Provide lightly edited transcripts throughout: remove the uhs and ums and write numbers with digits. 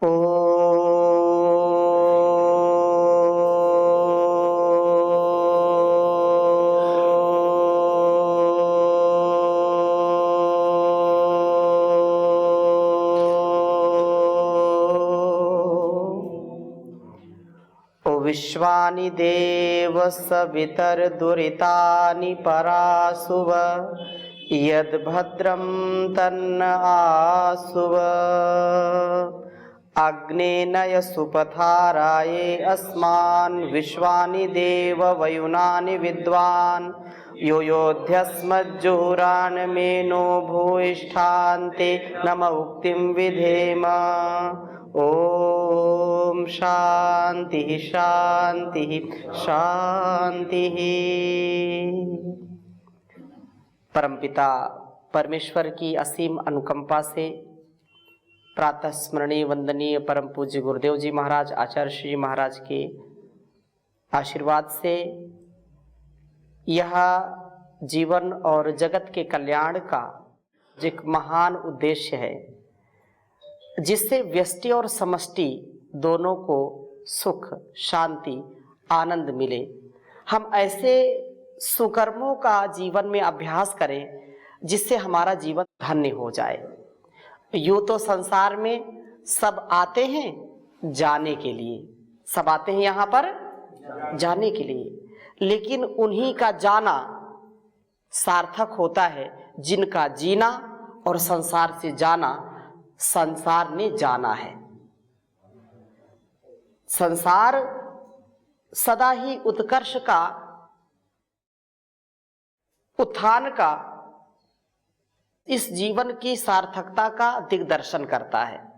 ओ विश्वानि देव सवितर्दुरितानि परासुव यद्भद्रं तन्न आसुव अग्नेनय सुपथाराये अस्मान् विश्वानि देव वयुनानि विद्वान् यो योध्यस्मज्जुहुरान्मेनो भूयिष्ठान्ते नम उक्तिं विधेम। ओम शांति शांति शांति। परमपिता परमेश्वर की असीम अनुकंपा से प्रातः स्मरणीय वंदनीय परम पूज्य गुरुदेव जी महाराज आचार्य श्री महाराज के आशीर्वाद से यह जीवन और जगत के कल्याण का एक महान उद्देश्य है, जिससे व्यष्टि और समष्टि दोनों को सुख शांति आनंद मिले। हम ऐसे सुकर्मों का जीवन में अभ्यास करें जिससे हमारा जीवन धन्य हो जाए। यूँ तो संसार में सब आते हैं जाने के लिए, सब आते हैं यहाँ पर जाने के लिए, लेकिन उन्हीं का जाना सार्थक होता है जिनका जीना और संसार से जाना संसार ने जाना है। संसार सदा ही उत्कर्ष का, उत्थान का, इस जीवन की सार्थकता का दिग्दर्शन करता है।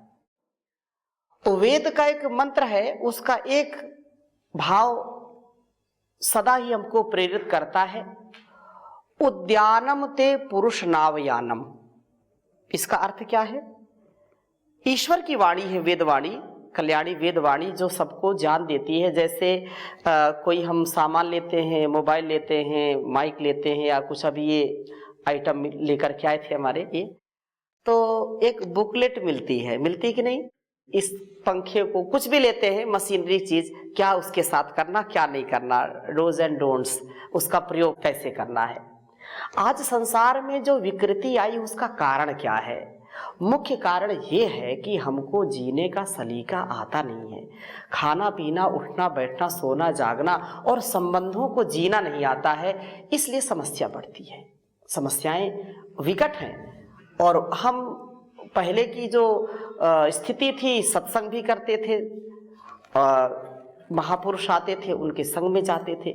वेद का एक मंत्र है, उसका एक भाव सदा ही हमको प्रेरित करता है, उद्यानम ते पुरुष नावयानम। इसका अर्थ क्या है? ईश्वर की वाणी है वेदवाणी, कल्याणी वेदवाणी, जो सबको ज्ञान देती है। जैसे कोई हम सामान लेते हैं, मोबाइल लेते हैं, माइक लेते हैं, या कुछ अभी ये आइटम लेकर के आए थे हमारे ये, तो एक बुकलेट मिलती है, मिलती कि नहीं? इस पंखे को कुछ भी लेते हैं, मशीनरी चीज, क्या उसके साथ करना क्या नहीं करना, डोज एंड डोंट्स, उसका प्रयोग कैसे करना है। आज संसार में जो विकृति आई उसका कारण क्या है? मुख्य कारण ये है कि हमको जीने का सलीका आता नहीं है। खाना पीना, उठना बैठना, सोना जागना और संबंधों को जीना नहीं आता है, इसलिए समस्या बढ़ती है। समस्याएं विकट हैं। और हम पहले की जो स्थिति थी, सत्संग भी करते थे, महापुरुष आते थे, उनके संग में जाते थे।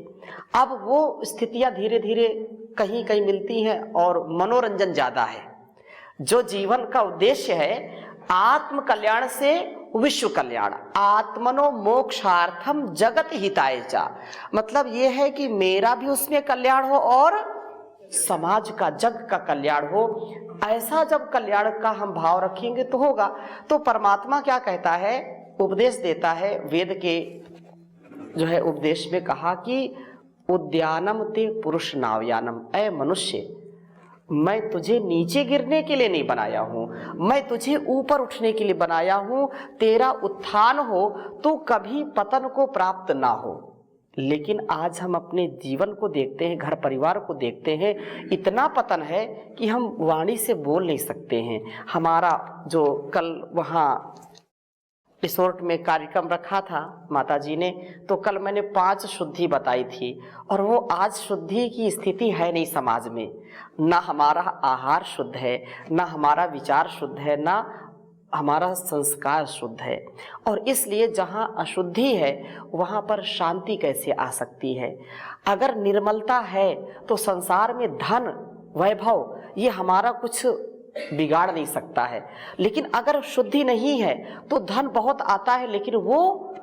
अब वो स्थितियां धीरे धीरे कहीं कहीं मिलती हैं और मनोरंजन ज्यादा है। जो जीवन का उद्देश्य है आत्म कल्याण से विश्व कल्याण, आत्मनो मोक्षार्थम जगत हिताय च, मतलब ये है कि मेरा भी उसमें कल्याण हो और समाज का, जग का कल्याण हो। ऐसा जब कल्याण का हम भाव रखेंगे तो होगा। तो परमात्मा क्या कहता है, उपदेश देता है, वेद के जो है उपदेश में कहा कि उद्यानम ते पुरुष नावयानम, ऐ मनुष्य, मैं तुझे नीचे गिरने के लिए नहीं बनाया हूं, मैं तुझे ऊपर उठने के लिए बनाया हूं। तेरा उत्थान हो तो कभी पतन को प्राप्त ना हो। लेकिन आज हम अपने जीवन को देखते हैं, घर परिवार को देखते हैं, इतना पतन है कि हम वाणी से बोल नहीं सकते हैं। हमारा जो कल वहाँ रिसोर्ट में कार्यक्रम रखा था माता जी ने, तो कल मैंने 5 शुद्धि बताई थी, और वो आज शुद्धि की स्थिति है नहीं समाज में। ना हमारा आहार शुद्ध है, ना हमारा विचार शुद्ध है, ना हमारा संस्कार शुद्ध है। और इसलिए जहाँ अशुद्धि है वहाँ पर शांति कैसे आ सकती है? अगर निर्मलता है तो संसार में धन वैभव ये हमारा कुछ बिगाड़ नहीं सकता है। लेकिन अगर शुद्धि नहीं है तो धन बहुत आता है, लेकिन वो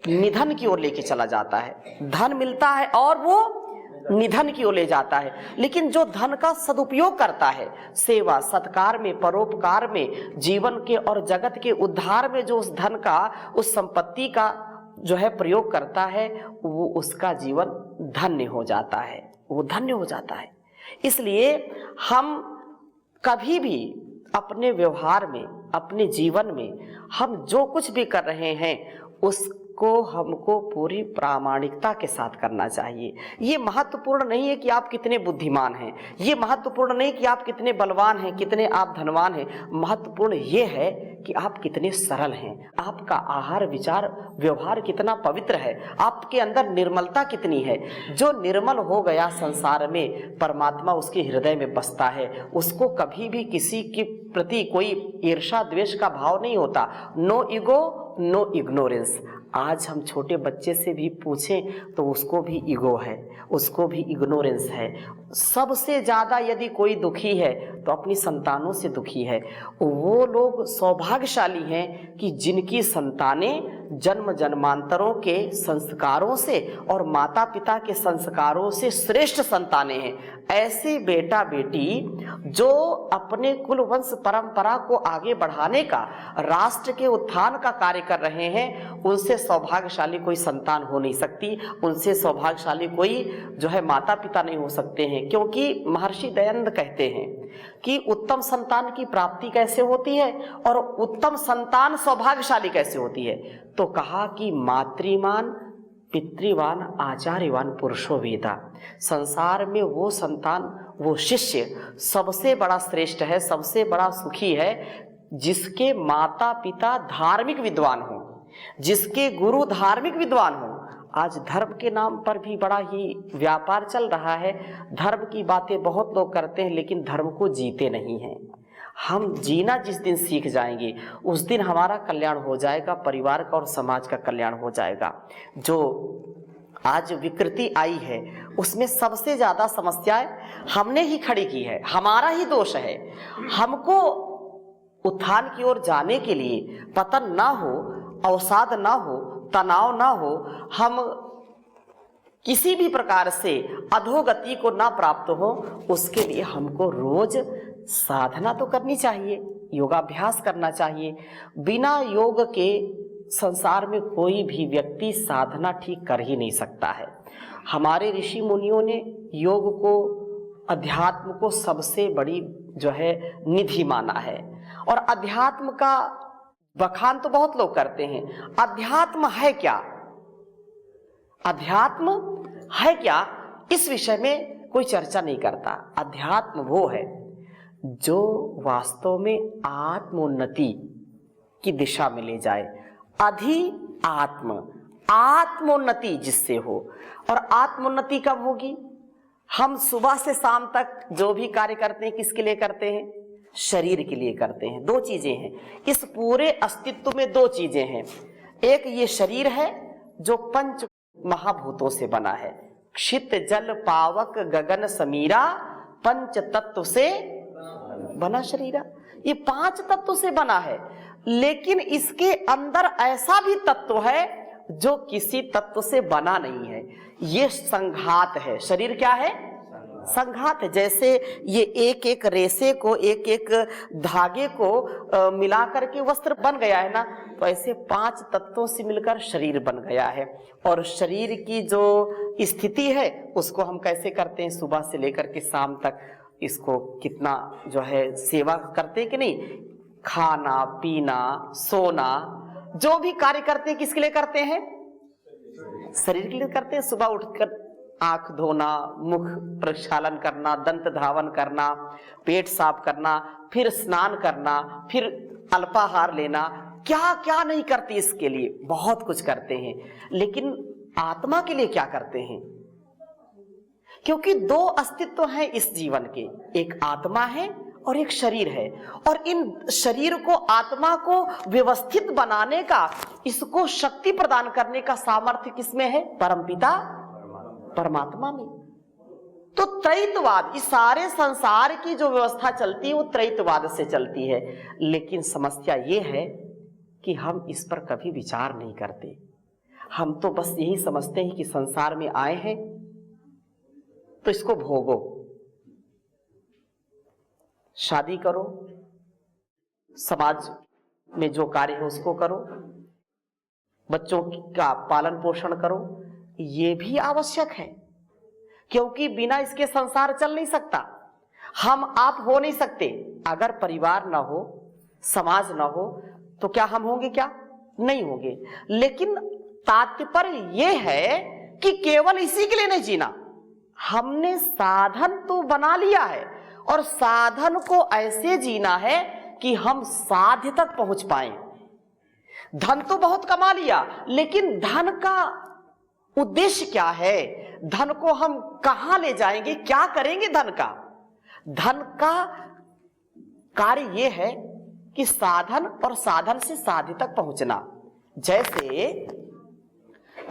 निधन की ओर लेके चला जाता है। धन मिलता है और वो निधन की ओर ले जाता है। लेकिन जो धन का सदुपयोग करता है, सेवा सत्कार में, परोपकार में, जीवन के और जगत के उद्धार में, जो उस धन का, उस संपत्ति का जो है प्रयोग करता है, वो उसका जीवन धन्य हो जाता है, वो धन्य हो जाता है। इसलिए हम कभी भी अपने व्यवहार में, अपने जीवन में हम जो कुछ भी कर रहे हैं उसको हमको पूरी प्रामाणिकता के साथ करना चाहिए। ये महत्वपूर्ण नहीं है कि आप कितने बुद्धिमान हैं, ये महत्वपूर्ण नहीं कि आप कितने बलवान हैं, कितने आप धनवान हैं। महत्वपूर्ण ये है कि आप कितने सरल हैं, आपका आहार विचार व्यवहार कितना पवित्र है, आपके अंदर निर्मलता कितनी है। जो निर्मल हो गया संसार में, परमात्मा उसके हृदय में बसता है, उसको कभी भी किसी के प्रति कोई ईर्ष्या द्वेष का भाव नहीं होता। No ego, no ignorance. आज हम छोटे बच्चे से भी पूछें तो उसको भी ईगो है, उसको भी इग्नोरेंस है। सबसे ज़्यादा यदि कोई दुखी है तो अपनी संतानों से दुखी है। वो लोग सौभाग्यशाली हैं कि जिनकी संतानें जन्म जन्मांतरों के संस्कारों से और माता पिता के संस्कारों से श्रेष्ठ संतानें हैं। ऐसे बेटा बेटी जो अपने कुल वंश परंपरा को आगे बढ़ाने का, राष्ट्र के उत्थान का कार्य कर रहे हैं, उनसे सौभाग्यशाली कोई संतान हो नहीं सकती, उनसे सौभाग्यशाली कोई जो है माता पिता नहीं हो सकते हैं। क्योंकि महर्षि दयानंद कहते हैं कि उत्तम संतान की प्राप्ति कैसे होती है और उत्तम संतान सौभाग्यशाली कैसे होती है। तो कहा कि मातृवान पितृवान आचार्यवान पुरुषो वेदा। संसार में वो संतान, वो शिष्य सबसे बड़ा श्रेष्ठ है, सबसे बड़ा सुखी है जिसके माता पिता धार्मिक विद्वान हो, जिसके गुरु धार्मिक विद्वान हो। आज धर्म के नाम पर भी बड़ा ही व्यापार चल रहा है। धर्म की बातें बहुत लोग करते हैं लेकिन धर्म को जीते नहीं हैं। हम जीना जिस दिन सीख जाएंगे उस दिन हमारा कल्याण हो जाएगा, परिवार का और समाज का कल्याण हो जाएगा। जो आज विकृति आई है उसमें सबसे ज़्यादा समस्याएं हमने ही खड़ी की है, हमारा ही दोष है। हमको उत्थान की ओर जाने के लिए, पतन ना हो, अवसाद ना हो, तनाव ना हो, हम किसी भी प्रकार से अधोगति को ना प्राप्त हो, उसके लिए हमको रोज साधना तो करनी चाहिए, योगाभ्यास करना चाहिए। बिना योग के संसार में कोई भी व्यक्ति साधना ठीक कर ही नहीं सकता है। हमारे ऋषि मुनियों ने योग को, अध्यात्म को सबसे बड़ी जो है निधि माना है। और अध्यात्म का बखान तो बहुत लोग करते हैं। अध्यात्म है क्या, अध्यात्म है क्या, इस विषय में कोई चर्चा नहीं करता। अध्यात्म वो है जो वास्तव में आत्मोन्नति की दिशा में ले जाए। आत्मोन्नति जिससे हो। और आत्मोन्नति कब होगी? हम सुबह से शाम तक जो भी कार्य करते हैं किसके लिए करते हैं? शरीर के लिए करते हैं। दो चीजें हैं इस पूरे अस्तित्व में, दो चीजें हैं। एक ये शरीर है जो पंच महाभूतों से बना है, क्षित जल पावक गगन समीरा, पंच तत्व से बना शरीरा। ये पांच तत्व से बना है, लेकिन इसके अंदर ऐसा भी तत्व है जो किसी तत्व से बना नहीं है। ये संघात है। शरीर क्या है? संघात है। जैसे ये एक एक रेशे को, एक एक धागे को मिला करके वस्त्र बन गया है ना, तो ऐसे पांच तत्वों से मिलकर शरीर बन गया है। और शरीर की जो स्थिति है उसको हम कैसे करते हैं? सुबह से लेकर के शाम तक इसको कितना जो है सेवा करते हैं कि नहीं? खाना पीना सोना जो भी कार्य करते हैं किसके लिए करते हैं? शरीर के लिए करते हैं। सुबह उठकर आंख धोना, मुख प्रक्षालन करना, दंत धावन करना, पेट साफ करना, फिर स्नान करना, फिर अल्पाहार लेना, क्या क्या नहीं करते इसके लिए? बहुत कुछ करते हैं। लेकिन आत्मा के लिए क्या करते हैं? क्योंकि दो अस्तित्व हैं इस जीवन के, एक आत्मा है और एक शरीर है। और इन शरीर को, आत्मा को व्यवस्थित बनाने का, इसको शक्ति प्रदान करने का सामर्थ्य किसमें है? परमपिता परमात्मा में। तो त्रैतवाद, इस सारे संसार की जो व्यवस्था चलती है वो त्रैतवाद से चलती है। लेकिन समस्या ये है कि हम इस पर कभी विचार नहीं करते। हम तो बस यही समझते हैं कि संसार में आए हैं तो इसको भोगो, शादी करो, समाज में जो कार्य है उसको करो, बच्चों का पालन पोषण करो। ये भी आवश्यक है, क्योंकि बिना इसके संसार चल नहीं सकता। हम आप हो नहीं सकते। अगर परिवार ना हो, समाज ना हो, तो क्या हम होंगे? क्या नहीं होंगे। लेकिन तात्पर्य यह है कि केवल इसी के लिए नहीं जीना, हमने साधन तो बना लिया है और साधन को ऐसे जीना है कि हम साध्य तक पहुंच पाए। धन तो बहुत कमा लिया, लेकिन धन का उद्देश्य क्या है? धन को हम कहां ले जाएंगे? क्या करेंगे धन का? धन का कार्य यह है कि साधन और साधन से साध्य तक पहुंचना। जैसे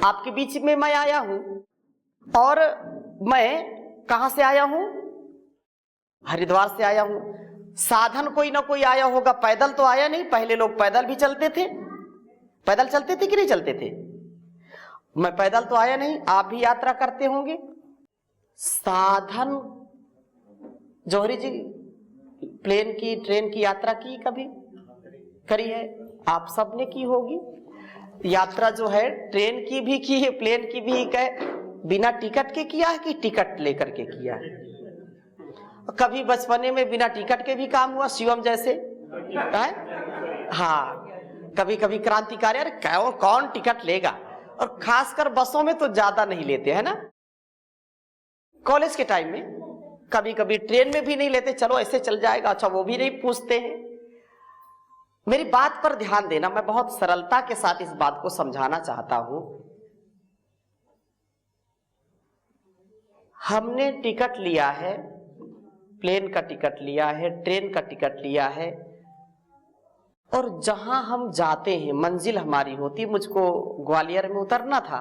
आपके बीच में मैं आया हूं और मैं कहां से आया हूं? हरिद्वार से आया हूं। साधन कोई ना कोई आया होगा, पैदल तो आया नहीं। पहले लोग पैदल भी चलते थे, पैदल चलते थे कि नहीं चलते थे? मैं पैदल तो आया नहीं, आप भी यात्रा करते होंगे। साधन, जौहरी जी प्लेन की, ट्रेन की यात्रा की कभी? करी है, आप सबने की होगी। यात्रा जो है ट्रेन की भी की है, प्लेन की भी है। बिना टिकट के किया है कि टिकट लेकर के किया है? कभी बचपने में बिना टिकट के भी काम हुआ, शिवम जैसे है? हाँ, कभी कभी क्रांतिकारी, अरे कौन टिकट लेगा। और खासकर बसों में तो ज्यादा नहीं लेते है ना। कॉलेज के टाइम में कभी कभी ट्रेन में भी नहीं लेते, चलो ऐसे चल जाएगा, अच्छा वो भी नहीं पूछते हैं। मेरी बात पर ध्यान देना, मैं बहुत सरलता के साथ इस बात को समझाना चाहता हूं। हमने टिकट लिया है, प्लेन का टिकट लिया है, ट्रेन का टिकट लिया है, और जहां हम जाते हैं मंजिल हमारी होती। मुझको ग्वालियर में उतरना था,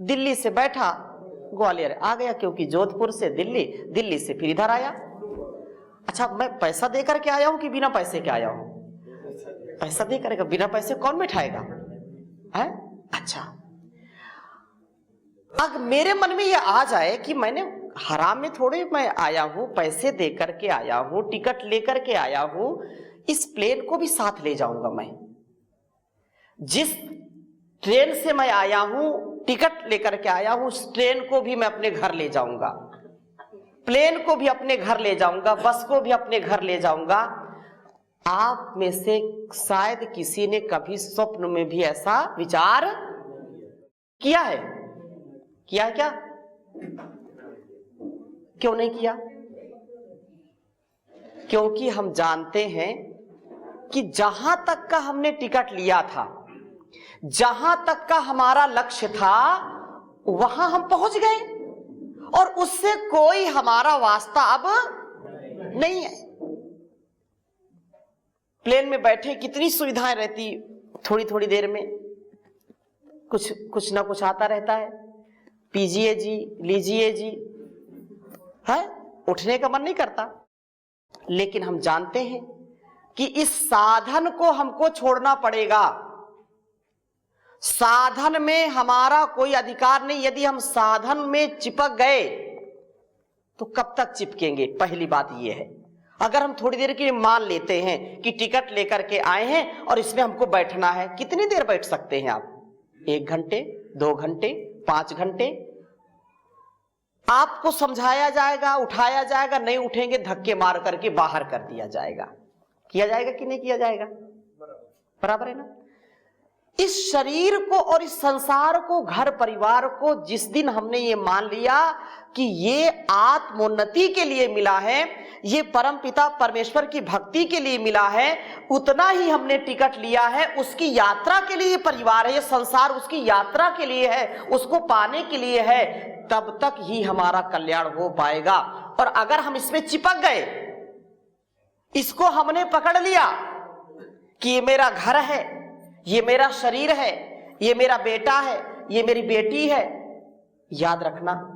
दिल्ली से बैठा ग्वालियर आ गया, क्योंकि जोधपुर से दिल्ली, दिल्ली से फिर इधर आया। अच्छा, मैं पैसा दे करके आया हूं कि बिना पैसे के आया हूं? पैसा दे करके, बिना पैसे कौन बैठाएगा है? अच्छा, अब मेरे मन में यह आ जाए कि मैंने हराम में थोड़े मैं आया हूं, पैसे दे करके आया हूं, टिकट लेकर के आया हूं, इस प्लेन को भी साथ ले जाऊंगा मैं। जिस ट्रेन से मैं आया हूं, टिकट लेकर के आया हूं, उस ट्रेन को भी मैं अपने घर ले जाऊंगा, प्लेन को भी अपने घर ले जाऊंगा, बस को भी अपने घर ले जाऊंगा। आप में से शायद किसी ने कभी स्वप्न में भी ऐसा विचार किया है? किया है क्या? क्यों नहीं किया? क्योंकि हम जानते हैं कि जहां तक का हमने टिकट लिया था, जहां तक का हमारा लक्ष्य था, वहां हम पहुंच गए और उससे कोई हमारा वास्ता अब नहीं है। प्लेन में बैठे कितनी सुविधाएं रहती, थोड़ी थोड़ी देर में कुछ ना कुछ आता रहता है, पीजिए जी, लीजिए जी, है? उठने का मन नहीं करता। लेकिन हम जानते हैं कि इस साधन को हमको छोड़ना पड़ेगा। साधन में हमारा कोई अधिकार नहीं। यदि हम साधन में चिपक गए तो कब तक चिपकेंगे? पहली बात यह है। अगर हम थोड़ी देर के लिए मान लेते हैं कि टिकट लेकर के आए हैं और इसमें हमको बैठना है, कितनी देर बैठ सकते हैं आप? 1 घंटे, 2 घंटे, 5 घंटे? आपको समझाया जाएगा, उठाया जाएगा, नहीं उठेंगे धक्के मार करके बाहर कर दिया जाएगा। किया जाएगा कि नहीं किया जाएगा? बराबर है ना। इस शरीर को और इस संसार को, घर परिवार को जिस दिन हमने ये मान लिया कि ये आत्मोन्नति के लिए मिला है, ये परमपिता परमेश्वर की भक्ति के लिए मिला है, उतना ही हमने टिकट लिया है। उसकी यात्रा के लिए परिवार है, ये संसार उसकी यात्रा के लिए है, उसको पाने के लिए है, तब तक ही हमारा कल्याण हो पाएगा। और अगर हम इसमें चिपक गए, इसको हमने पकड़ लिया कि ये मेरा घर है, ये मेरा शरीर है, ये मेरा बेटा है, ये मेरी बेटी है, याद रखना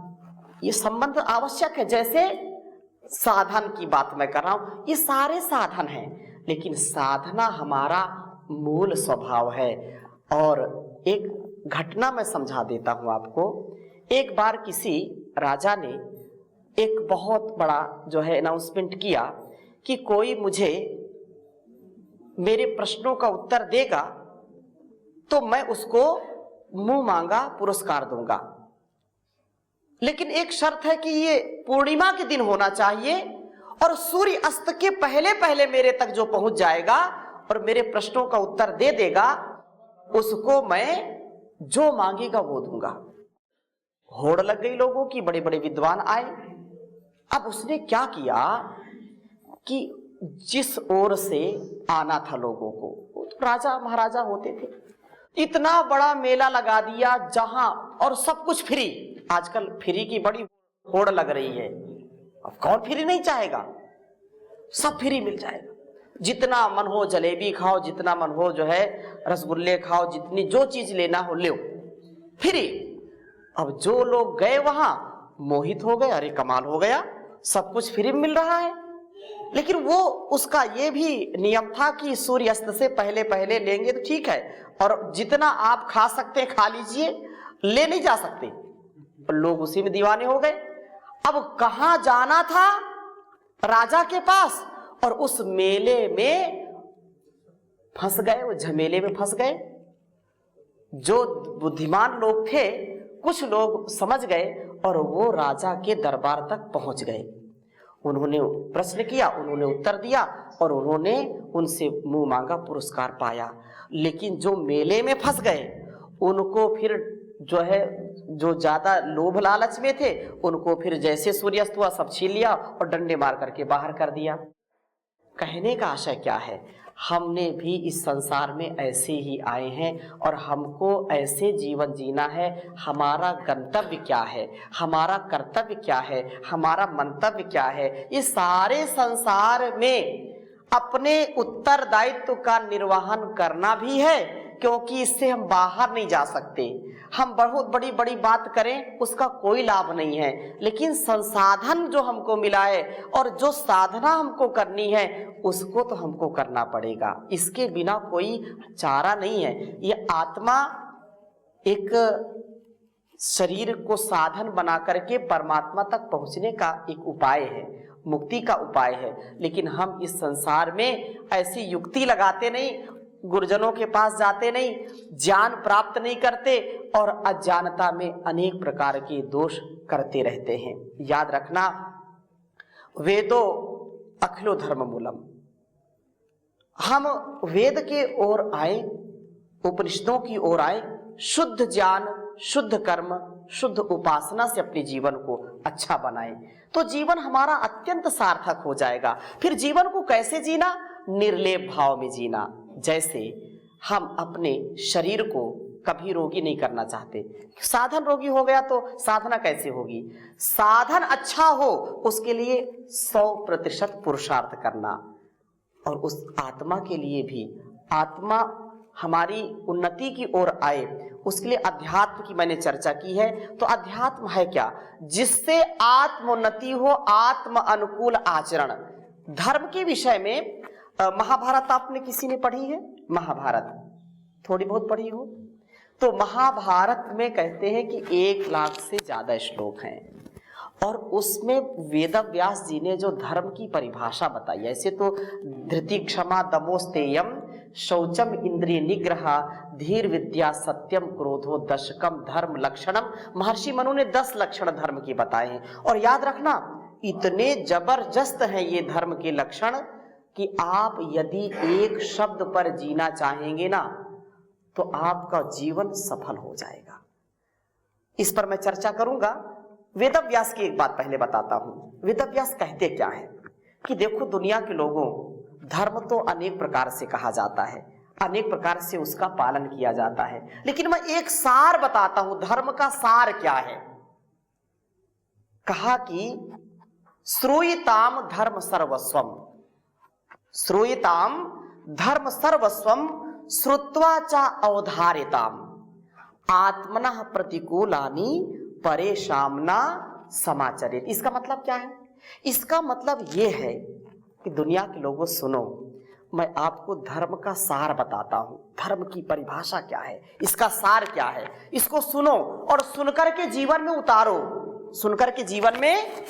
ये संबंध आवश्यक है। जैसे साधन की बात मैं कर रहा हूं, ये सारे साधन हैं, लेकिन साधना हमारा मूल स्वभाव है। और एक घटना मैं समझा देता हूं आपको। एक बार किसी राजा ने एक बहुत बड़ा जो है अनाउंसमेंट किया कि कोई मुझे मेरे प्रश्नों का उत्तर देगा तो मैं उसको मुंह मांगा पुरस्कार दूंगा, लेकिन एक शर्त है कि ये पूर्णिमा के दिन होना चाहिए और सूर्य अस्त के पहले पहले मेरे तक जो पहुंच जाएगा और मेरे प्रश्नों का उत्तर दे देगा, उसको मैं जो मांगेगा वो दूंगा। होड़ लग गई लोगों की, बड़े बड़े विद्वान आए। अब उसने क्या किया कि जिस ओर से आना था लोगों को, वो तो राजा महाराजा होते थे, इतना बड़ा मेला लगा दिया जहां, और सब कुछ फ्री। आजकल फ्री की बड़ी होड़ लग रही है। अब कौन फ्री नहीं चाहेगा, सब फ्री मिल जाएगा। जितना मन हो जलेबी खाओ, जितना मन हो जो है रसगुल्ले खाओ, जितनी जो चीज लेना हो ले फ्री। अब जो लोग गए वहां मोहित हो गए, अरे कमाल हो गया, सब कुछ फ्री मिल रहा है। लेकिन वो उसका ये भी नियम था कि सूर्यास्त से पहले पहले लेंगे तो ठीक है, और जितना आप खा सकते खा लीजिए, ले नहीं जा सकते। लोग उसी में दीवाने हो गए। अब कहां जाना था, राजा के पास, और उस मेले में फंस गए, वो झमेले में फंस गए। जो बुद्धिमान लोग थे, कुछ लोग समझ गए और वो राजा के दरबार तक पहुंच गए। उन्होंने प्रश्न किया, उन्होंने उत्तर दिया और उन्होंने उनसे मुंह मांगा पुरस्कार पाया। लेकिन जो मेले में फंस गए, उनको फिर जो है, जो ज्यादा लोभ लालच में थे, उनको फिर जैसे सूर्यास्त हुआ सब छीन लिया और डंडे मार करके बाहर कर दिया। कहने का आशय क्या है, हमने भी इस संसार में ऐसे ही आए हैं और हमको ऐसे जीवन जीना है। हमारा गंतव्य क्या है, हमारा कर्तव्य क्या है, हमारा मंतव्य क्या है, इस सारे संसार में अपने उत्तरदायित्व का निर्वहन करना भी है, क्योंकि इससे हम बाहर नहीं जा सकते। हम बहुत बड़ी बड़ी बात करें उसका कोई लाभ नहीं है, लेकिन संसाधन जो हमको मिला है और जो साधना हमको करनी है उसको तो हमको करना पड़ेगा। इसके बिना कोई चारा नहीं है। ये आत्मा एक शरीर को साधन बना करके परमात्मा तक पहुंचने का एक उपाय है, मुक्ति का उपाय है। लेकिन हम इस संसार में ऐसी युक्ति लगाते नहीं, गुरुजनों के पास जाते नहीं, ज्ञान प्राप्त नहीं करते और अज्ञानता में अनेक प्रकार के दोष करते रहते हैं। याद रखना, वेदो अखिलो धर्म मूलम। हम वेद के ओर आए, उपनिषदों की ओर आए, शुद्ध ज्ञान, शुद्ध कर्म, शुद्ध उपासना से अपने जीवन को अच्छा बनाएं, तो जीवन हमारा अत्यंत सार्थक हो जाएगा। फिर जीवन को कैसे जीना, निर्लेप भाव में जीना। जैसे हम अपने शरीर को कभी रोगी नहीं करना चाहते। साधन रोगी हो गया तो साधना कैसे होगी। साधन अच्छा हो उसके लिए 100% पुरुषार्थ करना, और उस आत्मा के लिए भी, आत्मा हमारी उन्नति की ओर आए, उसके लिए अध्यात्म की मैंने चर्चा की है। तो अध्यात्म है क्या, जिससे आत्मोन्नति हो, आत्म अनुकूल आचरण। धर्म के विषय में महाभारत आपने किसी ने पढ़ी है? महाभारत थोड़ी बहुत पढ़ी हो तो महाभारत में कहते हैं कि 1 लाख से ज्यादा श्लोक हैं, और उसमें वेदव्यास जी ने जो धर्म की परिभाषा बताई। ऐसे तो धृति क्षमा दमोस्तेयम शौचम इंद्रिय निग्रह धीर विद्या सत्यम क्रोधो दशकम धर्म लक्षणम, महर्षि मनु ने 10 लक्षण धर्म के बताए हैं। और याद रखना, इतने जबरदस्त हैं ये धर्म के लक्षण कि आप यदि एक शब्द पर जीना चाहेंगे ना तो आपका जीवन सफल हो जाएगा। इस पर मैं चर्चा करूंगा। वेदव्यास की एक बात पहले बताता हूं। वेदव्यास कहते क्या है कि देखो, दुनिया के लोगों, धर्म तो अनेक प्रकार से कहा जाता है, अनेक प्रकार से उसका पालन किया जाता है, लेकिन मैं एक सार बताता हूं, धर्म का सार क्या है। कहा कि श्रूयताम धर्म सर्वस्वम, श्रूयताम धर्म सर्वस्वम श्रुत्वा च अवधारिताम आत्मनः प्रतिकूलानि परेशामना समाचरित। इसका मतलब क्या है? इसका मतलब यह है कि दुनिया के लोगों सुनो, मैं आपको धर्म का सार बताता हूं। धर्म की परिभाषा क्या है, इसका सार क्या है, इसको सुनो और सुनकर के जीवन में उतारो, सुनकर के जीवन में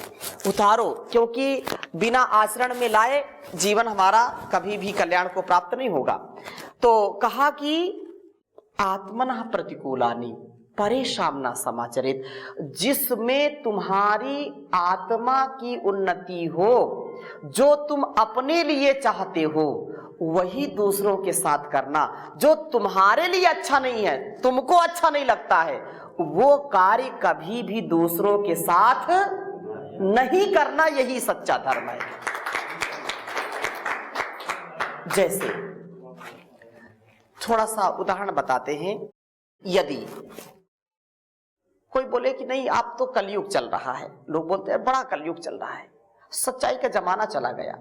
उतारो, क्योंकि बिना आचरण में लाए जीवन हमारा कभी भी कल्याण को प्राप्त नहीं होगा। तो कहा कि आत्मनः प्रतिकूलानि, परेशान समाचरित, जिसमें तुम्हारी आत्मा की उन्नति हो, जो तुम अपने लिए चाहते हो वही दूसरों के साथ करना। जो तुम्हारे लिए अच्छा नहीं है, तुमको अच्छा नहीं लगता है, वो कार्य कभी भी दूसरों के साथ नहीं करना, यही सच्चा धर्म है। जैसे थोड़ा सा उदाहरण बताते हैं। यदि कोई बोले कि नहीं आप तो कलयुग चल रहा है, लोग बोलते हैं बड़ा कलयुग चल रहा है, सच्चाई का जमाना चला गया,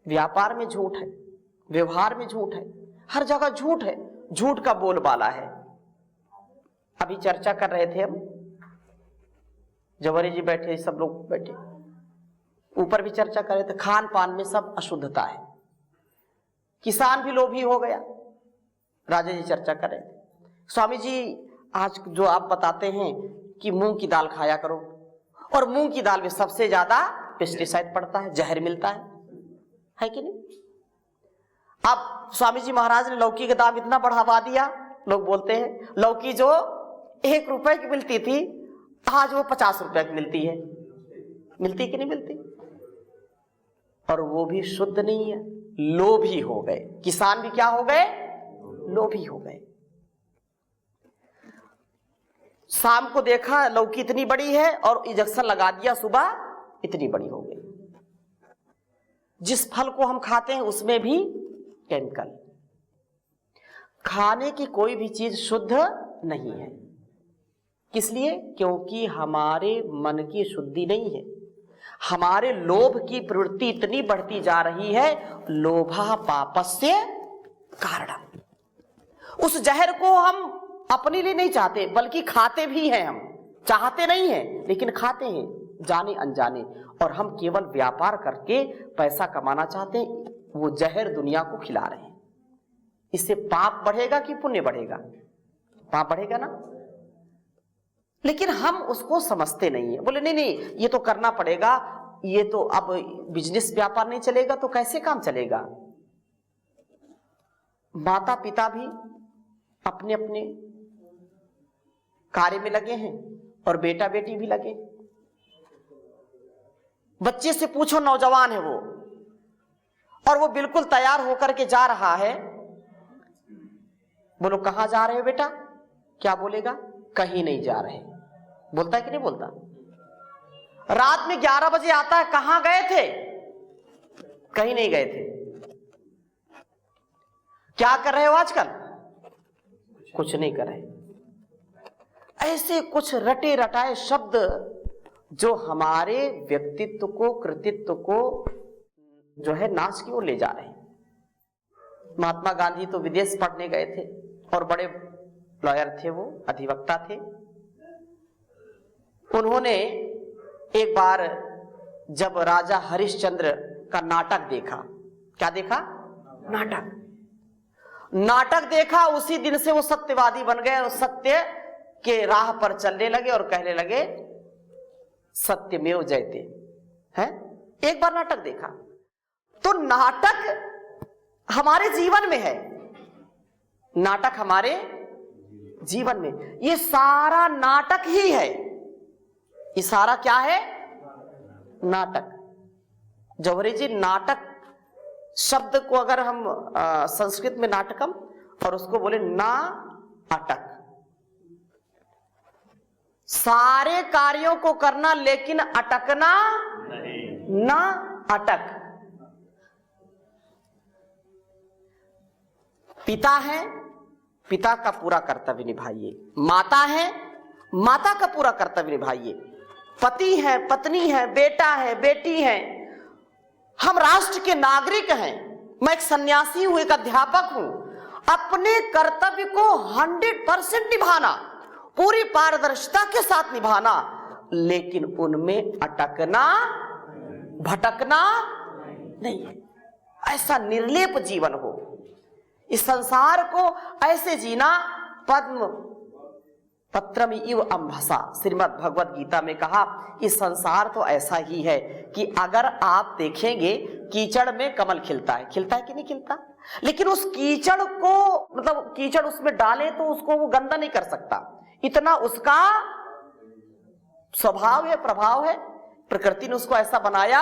व्यापार में झूठ है, व्यवहार में झूठ है, हर जगह झूठ है, झूठ का बोलबाला है। अभी चर्चा कर रहे थे हम, जवाहरी जी बैठे, सब लोग बैठे, ऊपर भी चर्चा कर रहे थे, खान पान में सब अशुद्धता है, किसान भी लोभी हो गया। राजा जी चर्चा कर रहे थे, स्वामी जी आज जो आप बताते हैं कि मूंग की दाल खाया करो, और मूंग की दाल में सबसे ज्यादा पेस्टिसाइड पड़ता है, जहर मिलता है कि नहीं? अब स्वामी जी महाराज ने लौकी का दाम इतना बढ़ावा दिया, लोग बोलते हैं लौकी जो 1 रुपए की मिलती थी आज वो 50 रुपए की मिलती है। मिलती कि नहीं मिलती? और वो भी शुद्ध नहीं है, लोभी हो गए। किसान भी क्या हो गए? लोभी हो गए। शाम को देखा लौकी इतनी बड़ी है और इंजेक्शन लगा दिया, सुबह इतनी बड़ी हो गई। जिस फल को हम खाते हैं उसमें भी केमिकल। खाने की कोई भी चीज शुद्ध नहीं है। किस लिए? क्योंकि हमारे मन की शुद्धि नहीं है। हमारे लोभ की प्रवृत्ति इतनी बढ़ती जा रही है, लोभा पापस्य कारणम। उस जहर को हम अपने लिए नहीं चाहते, बल्कि खाते भी हैं। हम चाहते नहीं हैं लेकिन खाते हैं जाने अनजाने, और हम केवल व्यापार करके पैसा कमाना चाहते हैं, वो जहर दुनिया को खिला रहे हैं। इससे पाप बढ़ेगा कि पुण्य बढ़ेगा? पाप बढ़ेगा ना। लेकिन हम उसको समझते नहीं है। बोले नहीं नहीं ये तो करना पड़ेगा, ये तो अब बिजनेस व्यापार नहीं चलेगा तो कैसे काम चलेगा? माता पिता भी अपने अपने कार्य में लगे हैं और बेटा बेटी भी लगे। बच्चे से पूछो, नौजवान है वो, और वो बिल्कुल तैयार होकर के जा रहा है, बोलो कहां जा रहे हो बेटा? क्या बोलेगा? कहीं नहीं जा रहे। बोलता है कि नहीं बोलता? रात में 11 बजे आता है, कहां गए थे? कहीं नहीं गए थे। क्या कर रहे हो आजकल? कुछ नहीं कर रहे। ऐसे कुछ रटे रटाए शब्द जो हमारे व्यक्तित्व को, कृतित्व को जो है नाश की ओर ले जा रहे हैं। महात्मा गांधी तो विदेश पढ़ने गए थे और बड़े लॉयर थे, वो अधिवक्ता थे। उन्होंने एक बार जब राजा हरिश्चंद्र का नाटक देखा, क्या देखा? नाटक देखा, उसी दिन से वो सत्यवादी बन गए और सत्य के राह पर चलने लगे और कहने लगे सत्यमेव जयते। हैं? एक बार नाटक देखा तो नाटक हमारे जीवन में है। नाटक हमारे जीवन में, ये सारा नाटक ही है। ये सारा क्या है? नाटक। जौहरी जी नाटक शब्द को अगर हम संस्कृत में नाटकम और उसको बोले ना अटक, सारे कार्यों को करना लेकिन अटकना नहीं। ना अटक। पिता है, पिता का पूरा कर्तव्य निभाइए। माता है, माता का पूरा कर्तव्य निभाइए। पति है, पत्नी है, बेटा है, बेटी है। हम राष्ट्र के नागरिक हैं। मैं एक सन्यासी हूं, एक अध्यापक हूं। अपने कर्तव्य को 100% निभाना, पूरी पारदर्शिता के साथ निभाना, लेकिन उनमें अटकना, भटकना नहीं है। ऐसा निर्लेप जीवन हो। इस संसार को ऐसे जीना, पद्म पत्रम इव अंभसा, श्रीमद् भगवत गीता में कहा कि संसार तो ऐसा ही है कि अगर आप देखेंगे कीचड़ में कमल खिलता है कि नहीं खिलता, लेकिन उस कीचड़ को मतलब कीचड़ उसमें डाले तो उसको वो गंदा नहीं कर सकता, इतना उसका स्वभाव है, प्रभाव है। प्रकृति ने उसको ऐसा बनाया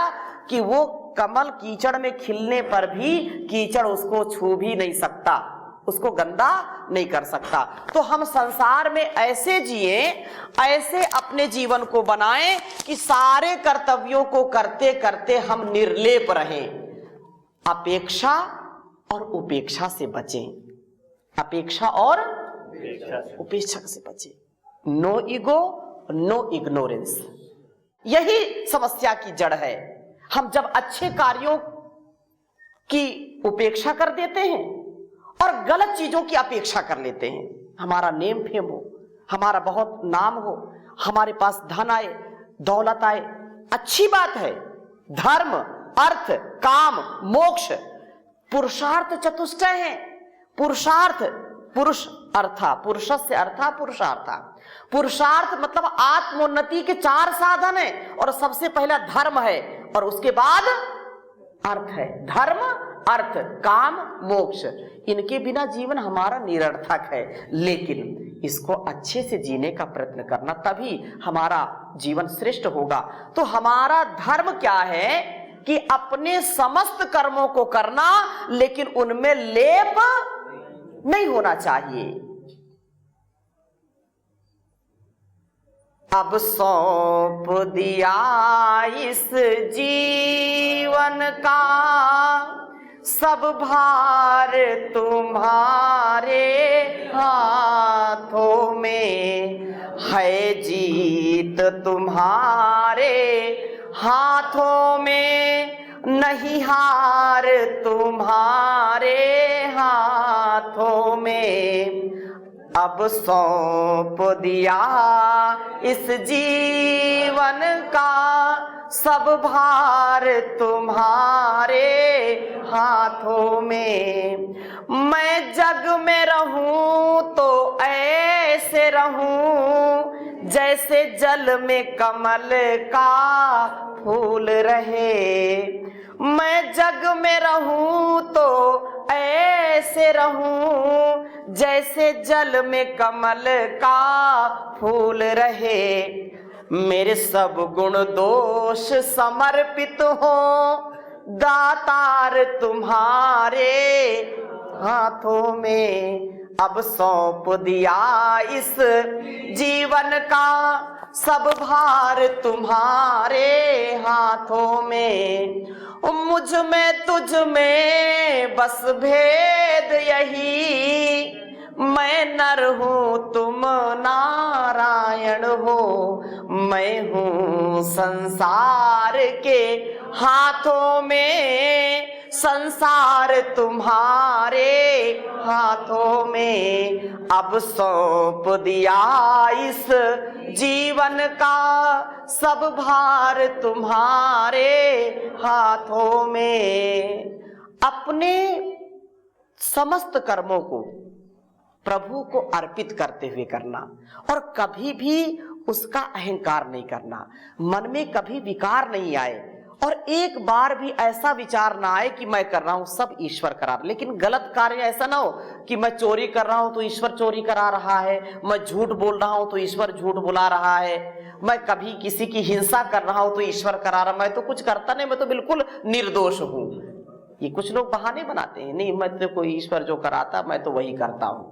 कि वो कमल कीचड़ में खिलने पर भी कीचड़ उसको छू भी नहीं सकता, उसको गंदा नहीं कर सकता। तो हम संसार में ऐसे जिए, ऐसे अपने जीवन को बनाएं कि सारे कर्तव्यों को करते करते हम निर्लेप रहें, अपेक्षा और उपेक्षा से बचें, अपेक्षा और उपेक्षा से बचें। नो ईगो, नो इग्नोरेंस, यही समस्या की जड़ है। हम जब अच्छे कार्यों की उपेक्षा कर देते हैं और गलत चीजों की अपेक्षा कर लेते हैं, हमारा नेम फेम हो, हमारा बहुत नाम हो, हमारे पास धन आए, दौलत आए, अच्छी बात है। धर्म, अर्थ, काम, मोक्ष, पुरुषार्थ चतुष्टय है। पुरुषार्थ, पुरुष अर्था, पुरुषस्य अर्था पुरुषार्था। पुरुषार्थ मतलब आत्मोन्नति के 4 साधन है, और सबसे पहला धर्म है और उसके बाद अर्थ है। धर्म, अर्थ, काम, मोक्ष, इनके बिना जीवन हमारा निरर्थक है। लेकिन इसको अच्छे से जीने का प्रयत्न करना, तभी हमारा जीवन श्रेष्ठ होगा। तो हमारा धर्म क्या है कि अपने समस्त कर्मों को करना, लेकिन उनमें लेप नहीं होना चाहिए। अब सौंप दिया इस जीवन का सब भार तुम्हारे हाथों में है, जीत तुम्हारे हाथों में, नहीं हार तुम्हारे हाथों में। अब सौंप दिया इस जीवन का सब भार तुम्हारे हाथों में। मैं जग में रहूं तो ऐसे रहूं जैसे जल में कमल का फूल रहे। मैं जग में रहूं तो ऐसे रहूं जैसे जल में कमल का फूल रहे। मेरे सब गुण दोष समर्पित हो दातार तुम्हारे हाथों में। अब सौंप दिया इस जीवन का सब भार तुम्हारे हाथों में। मुझ में तुझ में बस भेद यही, मैं नर हूँ तुम नारायण हो। मैं हूँ संसार के हाथों में, संसार तुम्हारे हाथों में। अब सौंप दिया इस जीवन का सब भार तुम्हारे हाथों में। अपने समस्त कर्मों को प्रभु को अर्पित करते हुए करना, और कभी भी उसका अहंकार नहीं करना, मन में कभी विकार नहीं आए, और एक बार भी ऐसा विचार ना आए कि मैं कर रहा हूं सब ईश्वर करा रहा। लेकिन गलत कार्य ऐसा ना हो कि मैं चोरी कर रहा हूं तो ईश्वर चोरी करा रहा है, मैं झूठ बोल रहा हूं तो ईश्वर झूठ बुला रहा है, मैं कभी किसी की हिंसा कर रहा हूं तो ईश्वर करा रहा। मैं तो कुछ करता नहीं, मैं तो बिल्कुल निर्दोष हूं। ये कुछ लोग बहाने बनाते हैं, नहीं मैं तो कोई ईश्वर जो कराता मैं तो वही करता हूं।